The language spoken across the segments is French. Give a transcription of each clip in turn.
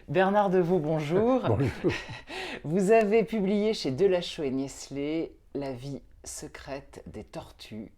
Bernard Deveau, bonjour. Bonjour. Vous avez publié chez Delachaux et Niestlé La vie secrète des tortues,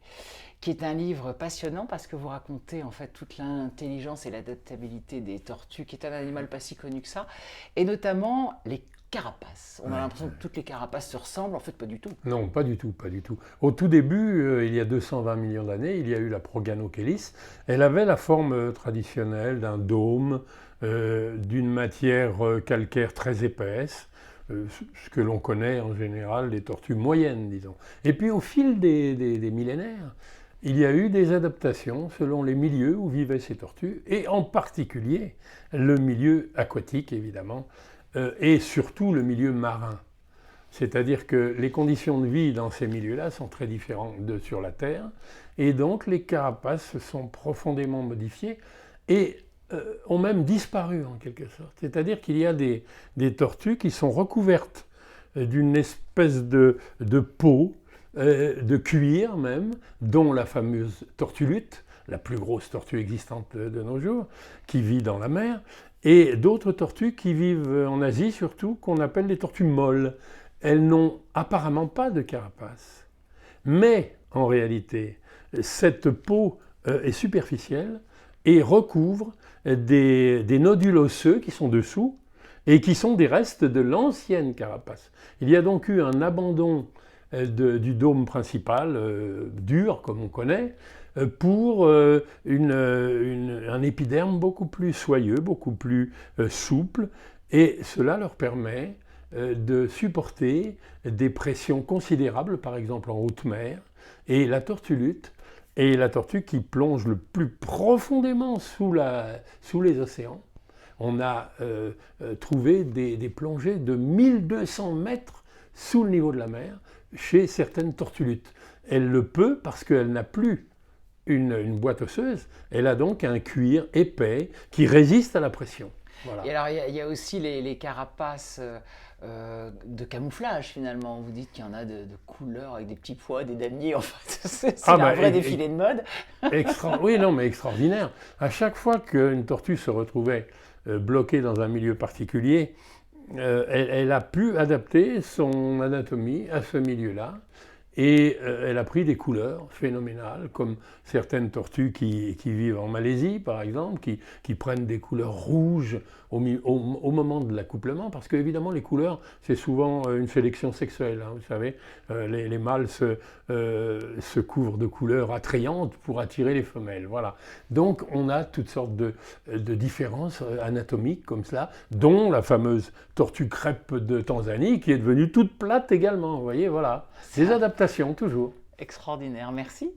qui est un livre passionnant parce que vous racontez en fait toute l'intelligence et l'adaptabilité des tortues, qui est un animal pas si connu que ça, et notamment les carapaces. On a l'impression que toutes les carapaces se ressemblent, en fait pas du tout. Non, pas du tout, pas du tout. Au tout début, il y a 220 millions d'années, il y a eu la Proganochelys. Elle avait la forme traditionnelle d'un dôme, d'une matière calcaire très épaisse, ce que l'on connaît en général des tortues moyennes, disons. Et puis au fil des millénaires, il y a eu des adaptations selon les milieux où vivaient ces tortues, et en particulier le milieu aquatique, évidemment, et surtout le milieu marin. C'est-à-dire que les conditions de vie dans ces milieux-là sont très différentes de sur la Terre, et donc les carapaces se sont profondément modifiées et ont même disparu en quelque sorte. C'est-à-dire qu'il y a des tortues qui sont recouvertes d'une espèce de peau, de cuir même, dont la fameuse tortue-lutte, la plus grosse tortue existante de nos jours, qui vit dans la mer, et d'autres tortues qui vivent en Asie surtout, qu'on appelle les tortues molles. Elles n'ont apparemment pas de carapace. Mais en réalité, cette peau est superficielle et recouvre des nodules osseux qui sont dessous et qui sont des restes de l'ancienne carapace. Il y a donc eu un abandon du dôme principal, dur comme on connaît, pour un épiderme beaucoup plus soyeux, beaucoup plus souple, et cela leur permet de supporter des pressions considérables, par exemple en haute mer, et la tortue lutte est la tortue qui plonge le plus profondément sous les océans. On a trouvé des plongées de 1200 mètres sous le niveau de la mer chez certaines tortues luttes. Elle le peut parce qu'elle n'a plus une boîte osseuse, elle a donc un cuir épais qui résiste à la pression. Voilà. Et alors il y a aussi les carapaces de camouflage finalement. Vous dites qu'il y en a de couleurs avec des petits pois, des damiers, en fait. C'est un vrai défilé de mode. Oui, non, mais extraordinaire. À chaque fois qu'une tortue se retrouvait bloquée dans un milieu particulier, elle a pu adapter son anatomie à ce milieu-là. Et elle a pris des couleurs phénoménales, comme certaines tortues qui vivent en Malaisie, par exemple, qui prennent des couleurs rouges au moment de l'accouplement, parce qu'évidemment, les couleurs, c'est souvent une sélection sexuelle. Hein, vous savez, les mâles se couvrent de couleurs attrayantes pour attirer les femelles. Voilà. Donc, on a toutes sortes de différences anatomiques comme cela, dont la fameuse tortue crêpe de Tanzanie, qui est devenue toute plate également. Vous voyez, voilà. Des adaptations, toujours. Extraordinaire, merci.